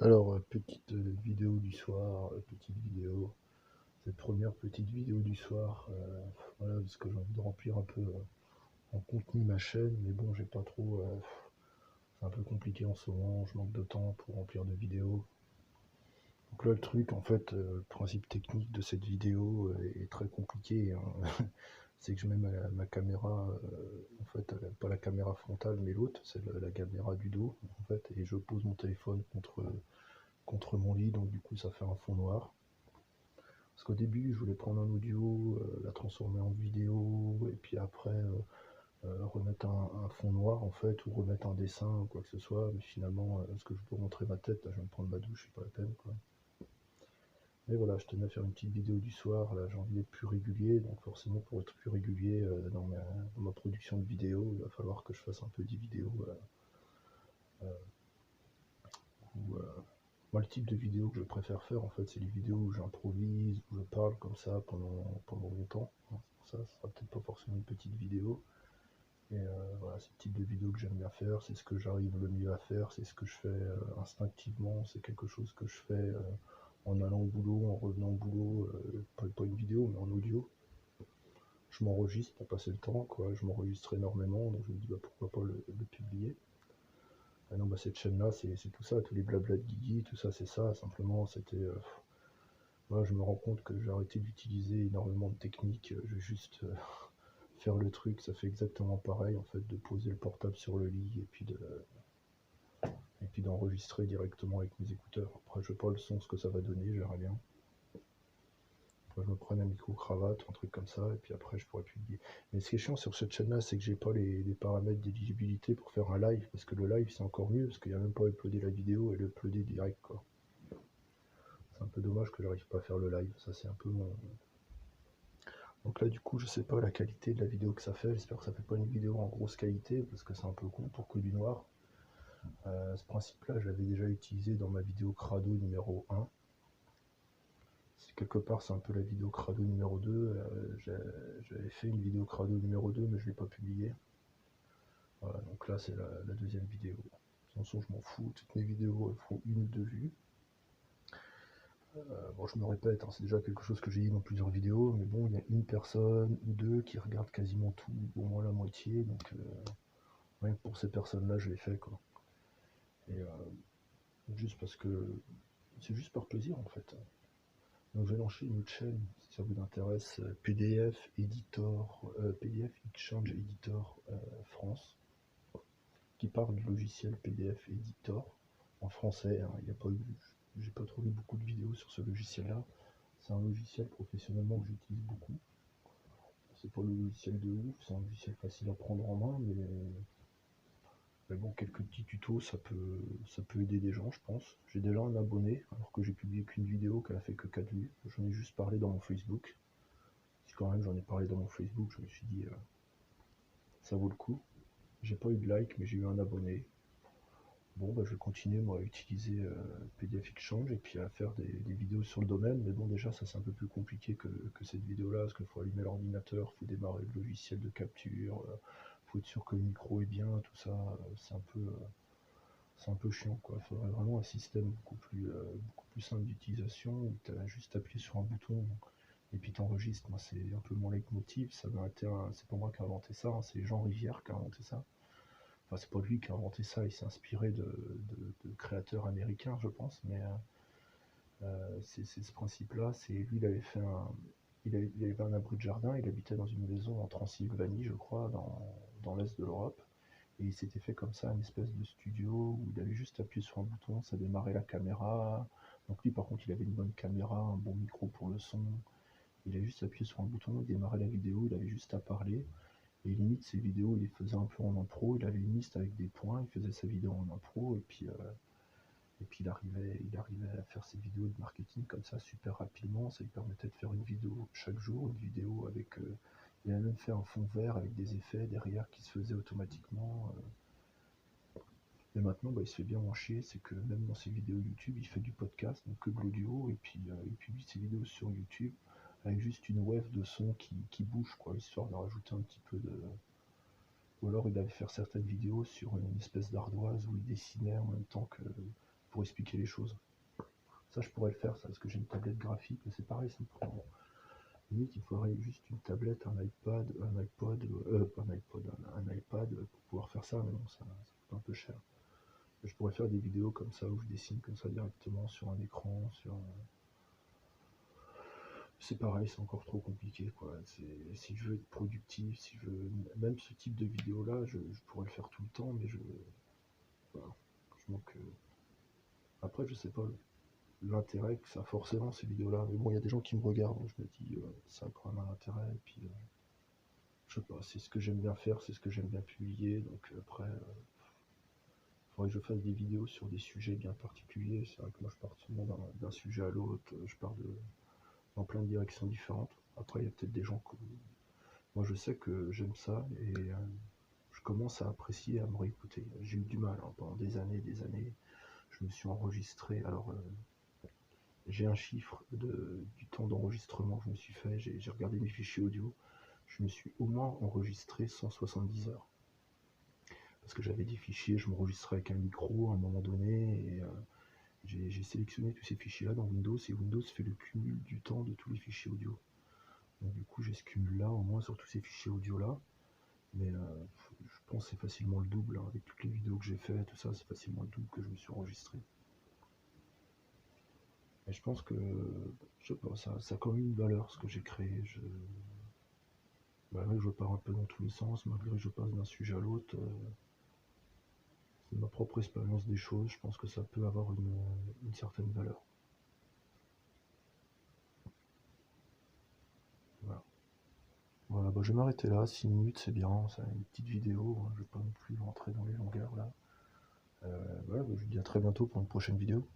Alors, petite vidéo du soir, petite vidéo, cette première petite vidéo du soir, voilà, parce que j'ai envie de remplir un peu en contenu ma chaîne, mais bon, j'ai pas trop, c'est un peu compliqué en ce moment, je manque de temps pour remplir de vidéos. Donc là, le truc, en fait, le principe technique de cette vidéo est très compliqué, hein. C'est que je mets ma caméra, en fait, pas la caméra frontale, mais l'autre, c'est la caméra du dos, en fait, et je pose mon téléphone contre mon lit, donc du coup ça fait un fond noir. Parce qu'au début je voulais prendre un audio, la transformer en vidéo, et puis après remettre un fond noir en fait, ou remettre un dessin ou quoi que ce soit, mais finalement, ce que je peux montrer ma tête, là je viens de prendre ma douche, c'est pas la peine quoi. Mais voilà, je tenais à faire une petite vidéo du soir, là j'ai envie d'être plus régulier, donc forcément pour être plus régulier dans ma production de vidéos, il va falloir que je fasse un peu des vidéos où, moi, le type de vidéo que je préfère faire, en fait, c'est les vidéos où j'improvise, où je parle comme ça pendant longtemps. C'est pour ça, ce sera peut-être pas forcément une petite vidéo. Et voilà, c'est le type de vidéo que j'aime bien faire, c'est ce que j'arrive le mieux à faire, c'est ce que je fais instinctivement, c'est quelque chose que je fais en allant au boulot, en revenant au boulot, pas une vidéo, mais en audio. Je m'enregistre pour passer le temps, quoi. Je m'enregistre énormément, donc je me dis bah, pourquoi pas le publier. Ah non, bah, cette chaîne-là, c'est tout ça, tous les blabla de Guigui, tout ça, c'est ça. Simplement, c'était. Moi, je me rends compte que j'ai arrêté d'utiliser énormément de techniques. Je vais juste faire le truc. Ça fait exactement pareil, en fait, de poser le portable sur le lit et puis d'enregistrer directement avec mes écouteurs. Après, je sais pas le son, ce que ça va donner, je verrai bien. Après, je me prends un micro-cravate, un truc comme ça, et puis après, je pourrais publier. Mais ce qui est chiant sur cette chaîne-là, c'est que j'ai pas les paramètres d'éligibilité pour faire un live, parce que le live, c'est encore mieux, parce qu'il n'y a même pas à uploader la vidéo et l'uploader direct, quoi. C'est un peu dommage que j'arrive pas à faire le live, ça c'est un peu mon. Donc là du coup je sais pas la qualité de la vidéo que ça fait, j'espère que ça fait pas une vidéo en grosse qualité parce que c'est un peu con pour que du noir. Ce principe là je l'avais déjà utilisé dans ma vidéo crado numéro 1. Quelque part c'est un peu la vidéo crado numéro 2, j'avais fait une vidéo crado numéro 2 mais je l'ai pas publiée. Voilà, donc là c'est la deuxième vidéo. De toute façon je m'en fous, toutes mes vidéos elles font une ou deux vues. Bon, je me répète, hein, c'est déjà quelque chose que j'ai dit dans plusieurs vidéos, mais bon, il y a une personne ou deux qui regardent quasiment tout, au moins la moitié, donc rien que pour ces personnes-là, je l'ai fait, quoi. Et juste parce que c'est juste par plaisir, en fait. Donc, je vais lancer une autre chaîne, si ça vous intéresse, PDF Editor, PDF Exchange Editor France, qui parle du logiciel PDF Editor en français. Hein, il y a pas eu, j'ai pas trouvé beaucoup de vidéos sur ce logiciel-là. C'est un logiciel professionnellement que j'utilise beaucoup. C'est pas le logiciel de ouf, c'est un logiciel facile à prendre en main, mais bon, quelques petits tutos, ça peut aider des gens, je pense. J'ai déjà un abonné, alors que j'ai publié qu'une vidéo qu'elle a fait que 4 vues. J'en ai juste parlé dans mon Facebook. Si quand même j'en ai parlé dans mon Facebook, je me suis dit, ça vaut le coup. J'ai pas eu de like, mais j'ai eu un abonné. Bon, bah, je vais continuer moi à utiliser PDF Exchange et puis à faire des vidéos sur le domaine. Mais bon, déjà, ça c'est un peu plus compliqué que cette vidéo-là, parce qu'il faut allumer l'ordinateur, il faut démarrer le logiciel de capture, faut être sûr que le micro est bien, tout ça. C'est un peu chiant, quoi. Il faudrait vraiment un système beaucoup plus simple d'utilisation où tu as juste appuyé sur un bouton et puis t'enregistres. Moi, c'est un peu mon leitmotiv. C'est pas moi qui ai inventé ça, hein, c'est Jean Rivière qui a inventé ça. Enfin, c'est pas lui qui a inventé ça, il s'est inspiré de créateurs américains, je pense, mais c'est ce principe-là. C'est lui, il avait un abri de jardin, il habitait dans une maison en Transylvanie, je crois, dans l'est de l'Europe, et il s'était fait comme ça une espèce de studio où il avait juste appuyé sur un bouton, ça démarrait la caméra. Donc lui, par contre, il avait une bonne caméra, un bon micro pour le son. Il a juste appuyé sur un bouton, il démarrait la vidéo, il avait juste à parler. Et limite, ses vidéos, il les faisait un peu en impro. Il avait une liste avec des points, il faisait sa vidéo en impro, et puis il arrivait à faire ses vidéos de marketing comme ça super rapidement. Ça lui permettait de faire une vidéo chaque jour, une vidéo avec. Il avait même fait un fond vert avec des effets derrière qui se faisaient automatiquement. Et maintenant, bah, il se fait bien en chier, c'est que même dans ses vidéos YouTube, il fait du podcast, donc que de l'audio, et puis il publie ses vidéos sur YouTube avec juste une wave de son qui bouge, quoi, histoire de rajouter un petit peu de. Ou alors il allait faire certaines vidéos sur une espèce d'ardoise où il dessinait en même temps pour expliquer les choses. Ça, je pourrais le faire, ça, parce que j'ai une tablette graphique, mais c'est pareil, ça me prend... Limite, il faudrait juste une tablette, un iPad, pas un iPod, un iPad pour pouvoir faire ça, mais non, ça coûte un peu cher. Je pourrais faire des vidéos comme ça, où je dessine comme ça directement sur un écran, c'est pareil, c'est encore trop compliqué, quoi. Si je veux être productif, si je veux... Même ce type de vidéo-là, je pourrais le faire tout le temps, mais voilà, je manque... Après, je sais pas l'intérêt que ça a forcément, ces vidéos-là. Mais bon, il y a des gens qui me regardent, donc je me dis, ça a quand même un intérêt, et puis... je sais pas, c'est ce que j'aime bien faire, c'est ce que j'aime bien publier, donc après... il faudrait que je fasse des vidéos sur des sujets bien particuliers. C'est vrai que moi je pars souvent d'un sujet à l'autre, je pars dans plein de directions différentes. Après, il y a peut-être des gens que... Moi je sais que j'aime ça et je commence à apprécier, à me réécouter. J'ai eu du mal hein, pendant des années, je me suis enregistré. Alors j'ai un chiffre du temps d'enregistrement que je me suis fait, j'ai regardé mes fichiers audio, je me suis au moins enregistré 170 heures. Parce que j'avais des fichiers, je m'enregistrais avec un micro à un moment donné, et j'ai sélectionné tous ces fichiers-là dans Windows, et Windows fait le cumul du temps de tous les fichiers audio. Donc du coup, j'ai ce cumul-là, au moins sur tous ces fichiers audio-là, mais je pense que c'est facilement le double, hein, avec toutes les vidéos que j'ai fait, tout ça, c'est facilement le double que je me suis enregistré. Et je pense que, je sais pas, ça a quand même une valeur, ce que j'ai créé. Malgré que je pars un peu dans tous les sens, malgré que je passe d'un sujet à l'autre, c'est ma propre expérience des choses, je pense que ça peut avoir une certaine valeur. Voilà. Voilà, bah, je vais m'arrêter là, 6 minutes c'est bien, c'est une petite vidéo, hein, je vais pas non plus rentrer dans les longueurs là. Voilà, bah, je vous dis à très bientôt pour une prochaine vidéo.